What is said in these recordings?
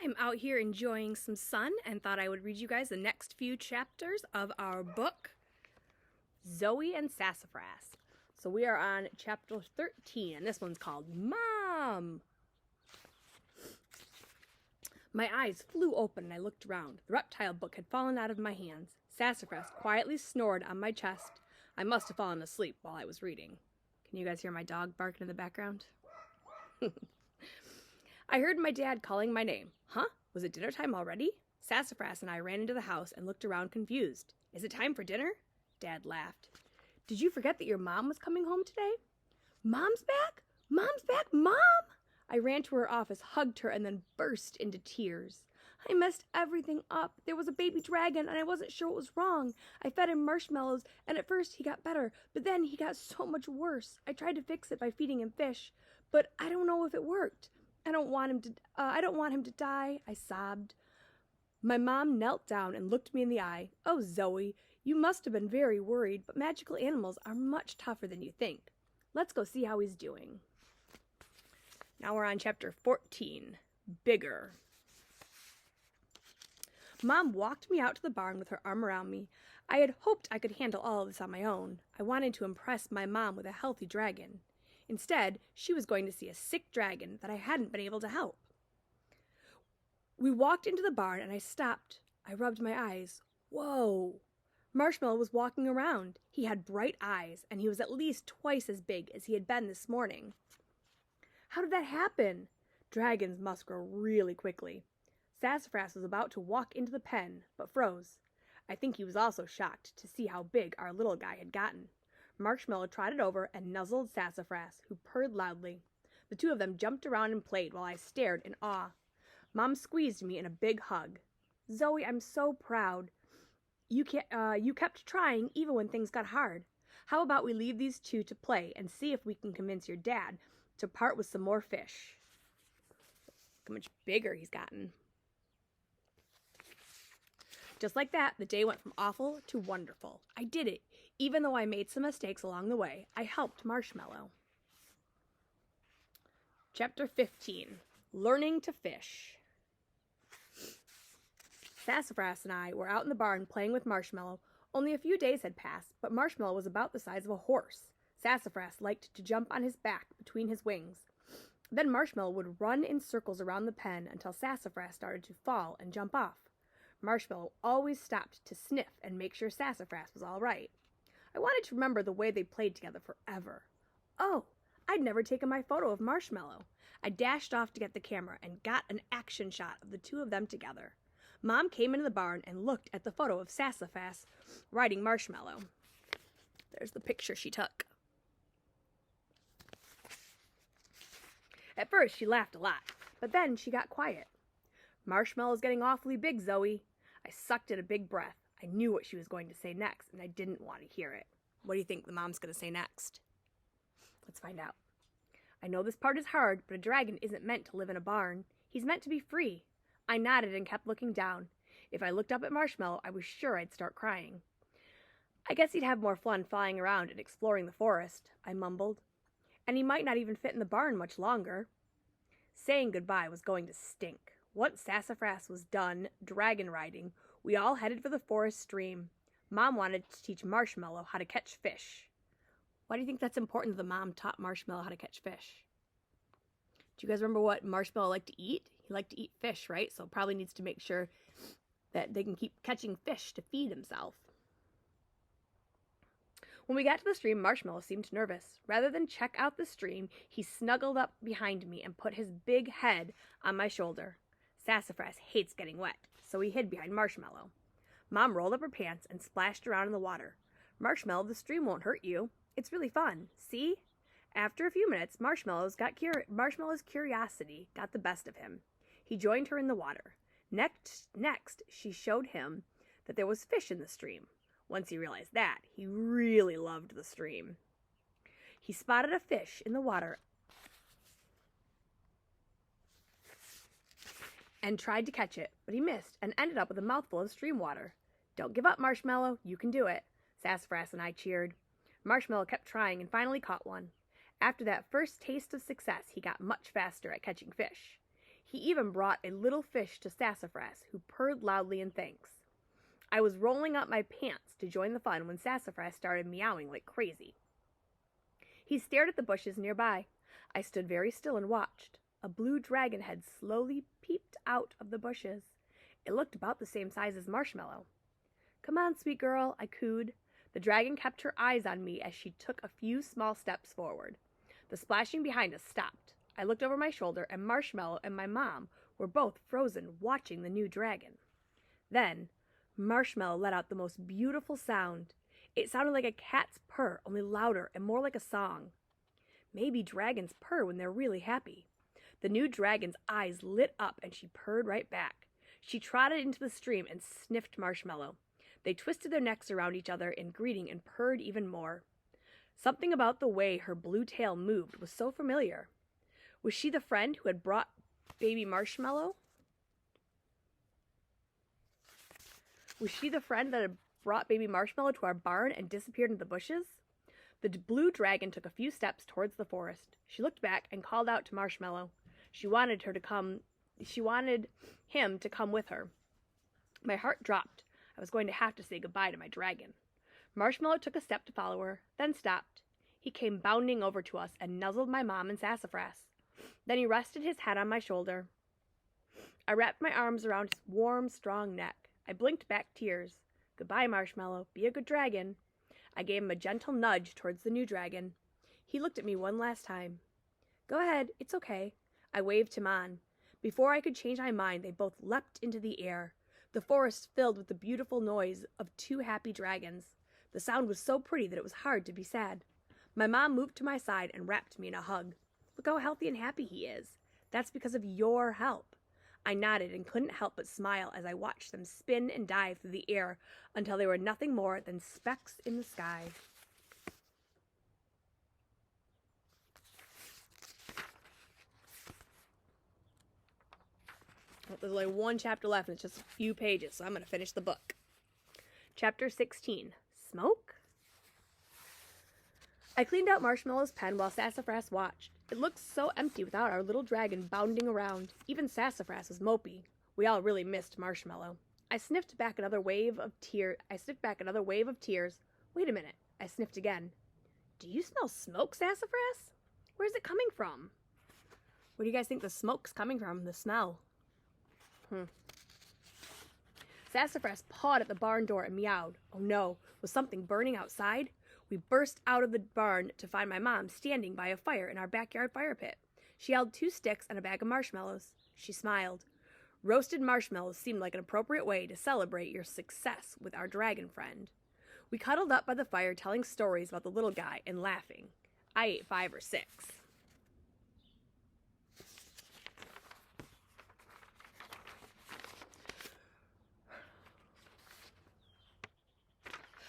I'm out here enjoying some sun and thought I would read you guys the next few chapters of our book, Zoey and Sassafras. So we are on chapter 13, and this one's called Mom. My eyes flew open and I looked around. The reptile book had fallen out of my hands. Sassafras quietly snored on my chest. I must have fallen asleep while I was reading. Can you guys hear my dog barking in the background? I heard my dad calling my name. Huh? Was it dinner time already? Sassafras and I ran into the house and looked around confused. Is it time for dinner? Dad laughed. Did you forget that your mom was coming home today? Mom's back? Mom's back? Mom! I ran to her office, hugged her, and then burst into tears. I messed everything up. There was a baby dragon, and I wasn't sure what was wrong. I fed him marshmallows, and at first he got better, but then he got so much worse. I tried to fix it by feeding him fish, but I don't know if it worked. I don't want him to die, I sobbed. My mom knelt down and looked me in the eye. Oh, Zoey, you must have been very worried, but magical animals are much tougher than you think. Let's go see how he's doing. Now we're on chapter 14, Bigger. Mom walked me out to the barn with her arm around me. I had hoped I could handle all of this on my own. I wanted to impress my mom with a healthy dragon. Instead, she was going to see a sick dragon that I hadn't been able to help. We walked into the barn and I stopped. I rubbed my eyes. Whoa! Marshmallow was walking around. He had bright eyes, and he was at least twice as big as he had been this morning. How did that happen? Dragons must grow really quickly. Sassafras was about to walk into the pen, but froze. I think he was also shocked to see how big our little guy had gotten. Marshmallow trotted over and nuzzled Sassafras, who purred loudly. The two of them jumped around and played while I stared in awe. Mom squeezed me in a big hug. Zoey, I'm so proud. You kept trying even when things got hard. How about we leave these two to play and see if we can convince your dad to part with some more fish? Look how much bigger he's gotten. Just like that, the day went from awful to wonderful. I did it. Even though I made some mistakes along the way, I helped Marshmallow. Chapter 15, Learning to Fish. Sassafras and I were out in the barn playing with Marshmallow. Only a few days had passed, but Marshmallow was about the size of a horse. Sassafras liked to jump on his back between his wings. Then Marshmallow would run in circles around the pen until Sassafras started to fall and jump off. Marshmallow always stopped to sniff and make sure Sassafras was all right. I wanted to remember the way they played together forever. Oh, I'd never taken my photo of Marshmallow. I dashed off to get the camera and got an action shot of the two of them together. Mom came into the barn and looked at the photo of Sassafras riding Marshmallow. There's the picture she took. At first, she laughed a lot, but then she got quiet. Marshmallow's getting awfully big, Zoey. I sucked in a big breath. I knew what she was going to say next, and I didn't want to hear it. What do you think the mom's going to say next? Let's find out. I know this part is hard, but a dragon isn't meant to live in a barn. He's meant to be free. I nodded and kept looking down. If I looked up at Marshmallow, I was sure I'd start crying. I guess he'd have more fun flying around and exploring the forest, I mumbled. And he might not even fit in the barn much longer. Saying goodbye was going to stink. Once Sassafras was done dragon riding, we all headed for the forest stream. Mom wanted to teach Marshmallow how to catch fish. Why do you think that's important that the mom taught Marshmallow how to catch fish? Do you guys remember what Marshmallow liked to eat? He liked to eat fish, right? So probably needs to make sure that they can keep catching fish to feed himself. When we got to the stream, Marshmallow seemed nervous. Rather than check out the stream, he snuggled up behind me and put his big head on my shoulder. Sassafras hates getting wet, so he hid behind Marshmallow. Mom rolled up her pants and splashed around in the water. Marshmallow, the stream won't hurt you. It's really fun. See? After a few minutes, Marshmallow's curiosity got the best of him. He joined her in the water. Next, she showed him that there was fish in the stream. Once he realized that, he really loved the stream. He spotted a fish in the water and tried to catch it, but he missed and ended up with a mouthful of stream water. Don't give up, Marshmallow. You can do it. Sassafras and I cheered. Marshmallow kept trying and finally caught one. After that first taste of success, he got much faster at catching fish. He even brought a little fish to Sassafras, who purred loudly in thanks. I was rolling up my pants to join the fun when Sassafras started meowing like crazy. He stared at the bushes nearby. I stood very still and watched. A blue dragon head slowly peeped out of the bushes. It looked about the same size as Marshmallow. "Come on, sweet girl," I cooed. The dragon kept her eyes on me as she took a few small steps forward. The splashing behind us stopped. I looked over my shoulder, and Marshmallow and my mom were both frozen, watching the new dragon. Then, Marshmallow let out the most beautiful sound. It sounded like a cat's purr, only louder and more like a song. Maybe dragons purr when they're really happy. The new dragon's eyes lit up, and she purred right back. She trotted into the stream and sniffed Marshmallow. They twisted their necks around each other in greeting and purred even more. Something about the way her blue tail moved was so familiar. Was she the friend who had brought baby Marshmallow? Was she the friend that had brought baby Marshmallow to our barn and disappeared into the bushes? The blue dragon took a few steps towards the forest. She looked back and called out to Marshmallow. She wanted him to come with her. My heart dropped. I was going to have to say goodbye to my dragon. Marshmallow took a step to follow her, then stopped. He came bounding over to us and nuzzled my mom and Sassafras. Then he rested his head on my shoulder. I wrapped my arms around his warm, strong neck. I blinked back tears. "Goodbye, Marshmallow. Be a good dragon." I gave him a gentle nudge towards the new dragon. He looked at me one last time. "Go ahead, it's okay." I waved him on. Before I could change my mind, they both leapt into the air. The forest filled with the beautiful noise of two happy dragons. The sound was so pretty that it was hard to be sad. My mom moved to my side and wrapped me in a hug. "Look how healthy and happy he is. That's because of your help." I nodded and couldn't help but smile as I watched them spin and dive through the air until they were nothing more than specks in the sky. Well, there's only one chapter left, and it's just a few pages, so I'm going to finish the book. Chapter 16. Smoke? I cleaned out Marshmallow's pen while Sassafras watched. It looked so empty without our little dragon bounding around. Even Sassafras was mopey. We all really missed Marshmallow. I sniffed back another wave of tears. Wait a minute. I sniffed again. "Do you smell smoke, Sassafras? Where's it coming from?" Where do you guys think the smoke's coming from? The smell? Sassafras pawed at the barn door and meowed. Oh no, was something burning outside? We burst out of the barn to find my mom standing by a fire in our backyard fire pit. She held 2 sticks and a bag of marshmallows. She smiled. Roasted marshmallows seemed like an appropriate way to celebrate your success with our dragon friend. We cuddled up by the fire telling stories about the little guy and laughing. I ate 5 or 6.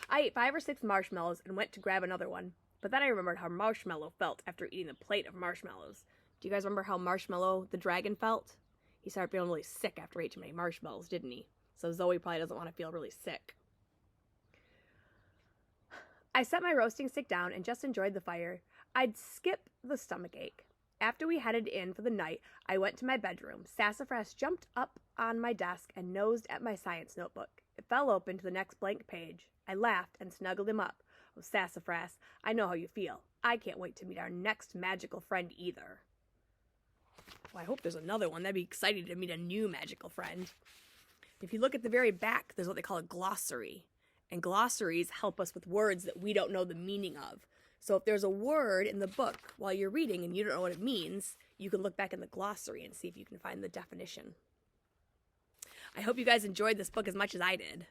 I ate 5 or 6 marshmallows and went to grab another one. But then I remembered how Marshmallow felt after eating the plate of marshmallows. Do you guys remember how Marshmallow, the dragon, felt? He started feeling really sick after eating too many marshmallows, didn't he? So Zoey probably doesn't want to feel really sick. I set my roasting stick down and just enjoyed the fire. I'd skip the stomachache. After we headed in for the night, I went to my bedroom. Sassafras jumped up on my desk and nosed at my science notebook. It fell open to the next blank page. I laughed and snuggled him up. "Oh, Sassafras, I know how you feel. I can't wait to meet our next magical friend either." Well, I hope there's another one. That'd be exciting to meet a new magical friend. If you look at the very back, there's what they call a glossary. And glossaries help us with words that we don't know the meaning of. So if there's a word in the book while you're reading and you don't know what it means, you can look back in the glossary and see if you can find the definition. I hope you guys enjoyed this book as much as I did.